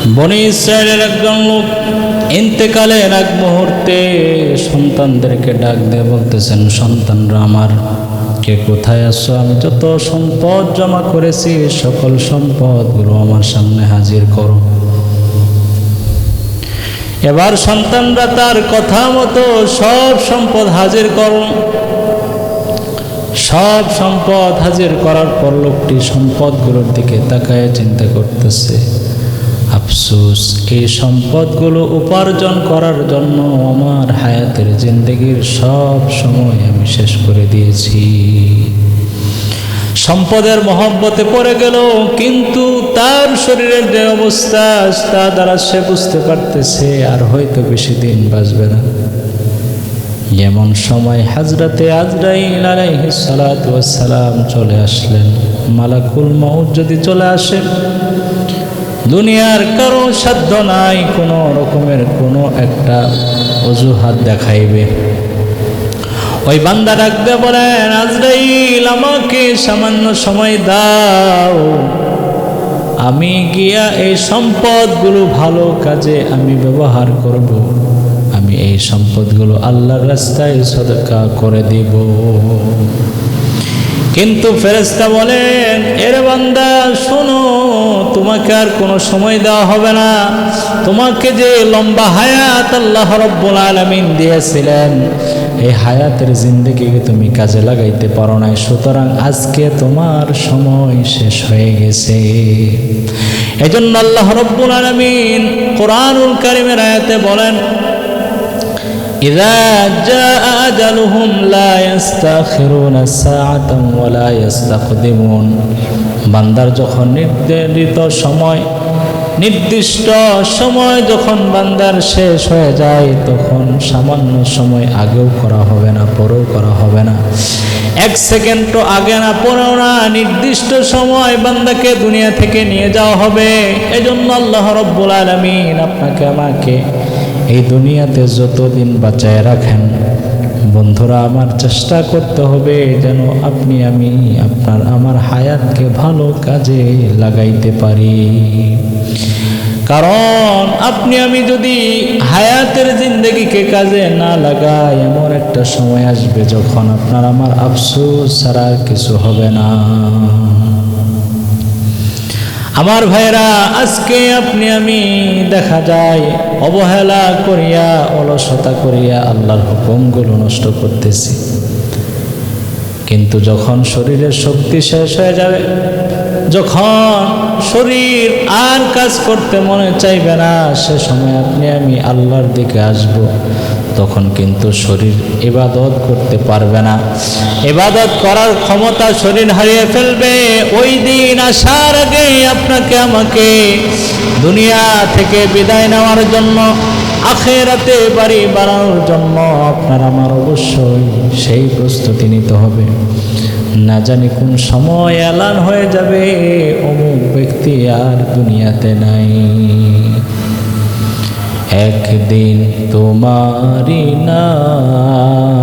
বনি ইসরায়েলের একজন লোক ইন্তেকালের এক মুহূর্তে সন্তানদেরকে ডাক দিয়ে বলতেছেন, সন্তানরা আমার, কে কোথায় আসছো? আমি যত সম্পদ জমা করেছি সকল সম্পদগুলো আমার সামনে হাজির করো। এবার সন্তানরা তার কথা মতো সব সম্পদ হাজির করো। সব সম্পদ হাজির করার পর লোকটি সম্পদগুলোর দিকে তাকায় চিন্তা করতেছে, আফসোস, এই সম্পদগুলো উপার্জন করার জন্য আমার হায়াতের জিন্দেগির সব সময় আমি শেষ করে দিয়েছি। সম্পদের মহব্বতে পড়ে গেল, কিন্তু তার শরীরের যে অবস্থা তা দ্বারা সে বুঝতে পারতেছে আর হয়তো বেশি দিন বাঁচবে না। এমন সময় হযরতে আজরাইল আলাইহিস সালাতু ওয়াস সালাম চলে আসলেন। মালাকুল মউত যদি চলে আসে, দুনিয়ার কারো সাধ্য নাই কোনো রকমের কোনো একটা অজুহাত দেখাইবে। ওই বান্দা ডাকতে বলেন, আজরাইল, আমাকে সামান্য সময় দাও, আমি গিয়া এই সম্পদগুলো ভালো কাজে আমি ব্যবহার করব। আমি এই সম্পদগুলো আল্লাহর রাস্তায় সদকা করে দিব। কিন্তু ফেরেশতা বলেন, এর বান্দা শোনো, তোমাকে আর কোনো সময় দেওয়া হবে না। তোমাকে যে লম্বা হায়াত আল্লাহ রাব্বুল আলামিন দিয়েছিলেন, এই হায়াতের জিন্দেগিকে তুমি কাজে লাগাইতে পারো নাই, সুতরাং আজকে তোমার সময় শেষ হয়ে গেছে। এজন্য আল্লাহ রাব্বুল আলামিন কোরআনুল কারীমের আয়াতে বলেন, ইযা জাআ আজালুহুম লা ইস্তাখিরুনা সাআতান ওয়া লা ইস্তাকদিমুন। বান্দার যখন নির্দিষ্ট সময় যখন বান্দার শেষ হয়ে যায়, তখন সামান্য সময় আগেও করা হবে না, পরেও করা হবে না, এক সেকেন্ডও আগে না পরেও না, নির্দিষ্ট সময় বান্দাকে দুনিয়া থেকে নিয়ে যাওয়া হবে। এজন্য আল্লাহ রাব্বুল আলামিন আপনাকে আমাকে এই দুনিয়াতে যতদিন বাঁচায় রাখেন, বন্ধুরা, আমার চেষ্টা করতে হবে যেন আমার হায়াতকে ভালো কাজে লাগাইতে পারি। কারণ আমি যদি হায়াতের জিন্দেগিকে কাজে না লাগাই, এমন একটা সময় আসবে যখন আমার আফসোস ছাড়া আর কিছু হবে না। আমার ভাইরা, আজকে আমি দেখা যায় অবহেলা করিয়া, অলসতা করিয়া আল্লাহর হুকুমগুলো নষ্ট করতেছি। কিন্তু যখন শরীরের শক্তি শেষ হয়ে যাবে, যখন শরীর আর কাজ করতে মনে চাইবে না, সে সময় আমি আল্লাহর দিকে আসব। তখন কিন্তু শরীর ইবাদত করতে পারবে না, ইবাদত করার ক্ষমতা শরীর হারিয়ে ফেলবে। ওই দিন আসার আগে আপনাকে আমাকে দুনিয়া থেকে বিদায় নেওয়ার জন্য, আখিরাতে বাড়ি বাড়ানোর জন্য আমার অবশ্যই সেই প্রস্তুতি নিতে হবে। না জানি কোন সময় এলান হয়ে যাবে, অমুক ব্যক্তি আর দুনিয়াতে নাই। একদিন তোমারি নাম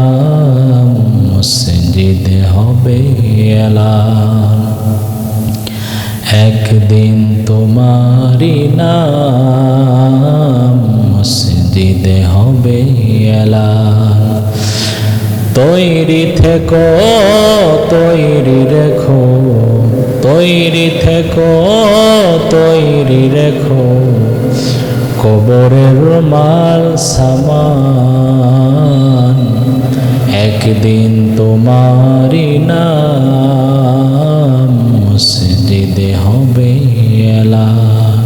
মসজিদে হবে এলান, একদিন তোমারি নাম মসজিদে হবে এলান। তৈরি থেকো, তৈরি রেখো, তৈরি থেকো, তৈরি রেখো, কবরের মাল সামান। একদিন তোমারি নাম মসজিদে হবে এলান।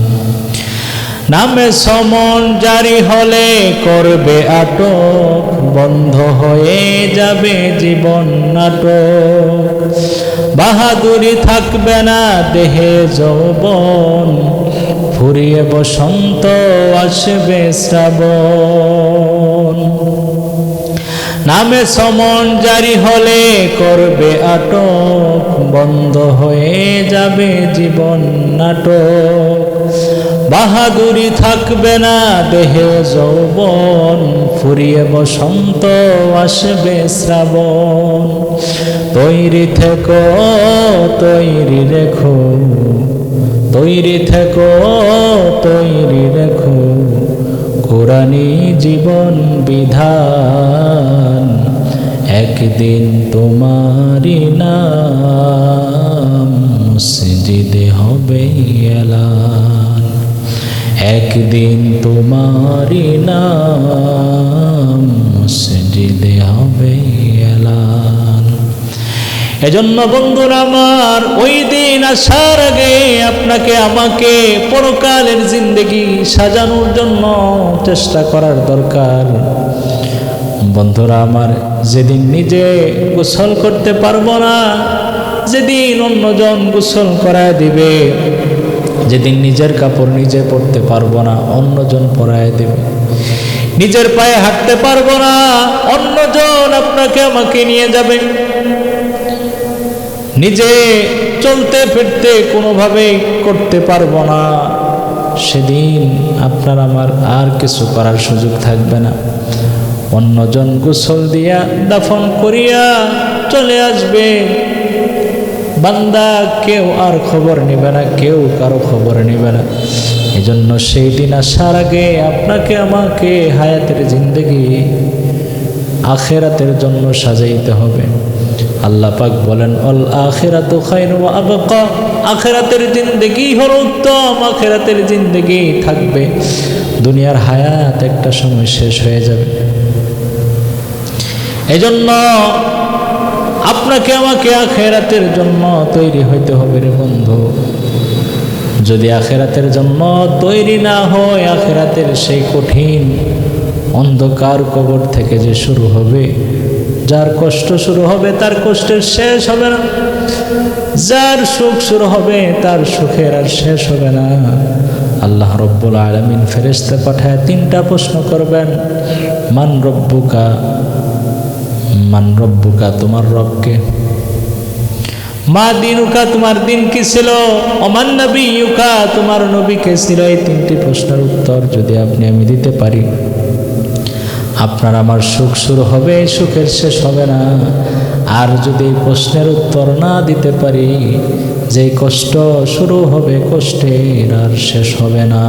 নামে সমন জারি হলে করবে আটক, বন্ধ হয়ে যাবে জীবন নাটক। বাহাদুরি থাকবে না দেহে যৌবন, ফুরিয়ে বসন্ত আসবে শ্রাবণ। নামে সমন জারি হলে করবে আটক, বন্ধ হয়ে যাবে জীবন নাটক। বাহাদুরি থাকবে না দেহে যৌবন, ফুরিয়ে বসন্ত আসবে শ্রাবণ। তৈরি থেকো, তৈরি রেখো, তৈরি থেকো, তৈরি জানি জীবন বিধান, একদিন তোমারই নাম মসজিদে হবে এলান, একদিন তোমারই নাম মসজিদে হবে এলান। এজন্য বন্ধুরা আমার, ওই দিন আসার আগে আপনাকে আমাকে পরকালের জিন্দেগি সাজানোর জন্য চেষ্টা করার দরকার। বন্ধুরা আমার, যেদিন নিজে গোসল করতে পারবো না, যেদিন অন্যজন গোসল করায় দিবে, যেদিন নিজের কাপড় নিজে পরতে পারবো না, অন্যজন পরায় দেবে, নিজের পায়ে হাঁটতে পারবো না, অন্যজন আপনাকে আমাকে নিয়ে যাবে, নিজে চলতে ফিরতে কোনোভাবে করতে পারবো না, সেদিন আপনার আমার আর কিছু করার সুযোগ থাকবে না। অন্যজন গোসল দিয়া দাফন করিয়া চলে আসবে, বান্দা কেউ আর খবর নেবে না, কেউ কারো খবর নেবে না। এজন্য সেই দিন আসার আগে আপনাকে আমাকে হায়াতের জিন্দেগি আখিরাতের জন্য সাজাইতে হবে। আল্লাহ পাক বলেন, অল আখিরাতু খায়রুন ওয়া আবকা, আখিরাতের জিন্দেগি হলো উত্তম, আখিরাতের জিন্দেগি থাকবে। দুনিয়ার হায়াত একটা সময় শেষ হয়ে যাবে। এজন্য আপনাকে আমাকে আখিরাতের জন্য তৈরি হইতে হবে রে বন্ধু। যদি আখিরাতের জন্য তৈরি না হয়, আখিরাতের সেই কঠিন অন্ধকার কবর থেকে যে শুরু হবে, যার কষ্ট শুরু হবে তার কষ্টের শেষ হবে না, যার সুখ শুরু হবে তার সুখের আর শেষ হবে না। আল্লাহ রব্বুল আলামিন ফেরেশতা পাঠায় 3টা প্রশ্ন করবেন, মান রব্বুকা, মান রব্বুকা, তোমার রবকে, মা দিনুকা, তোমার দিন কি ছিল, ওমান নবিয়ুকা, তোমার নবী কে ছিল। এই 3টি প্রশ্নের উত্তর যদি আপনি আমি দিতে পারি, আপনার আমার সুখ শুরু হবে, সুখের শেষ হবে না। আর যদি এই প্রশ্নের উত্তর না দিতে পারি, যে কষ্ট শুরু হবে, কষ্টের আর শেষ হবে না।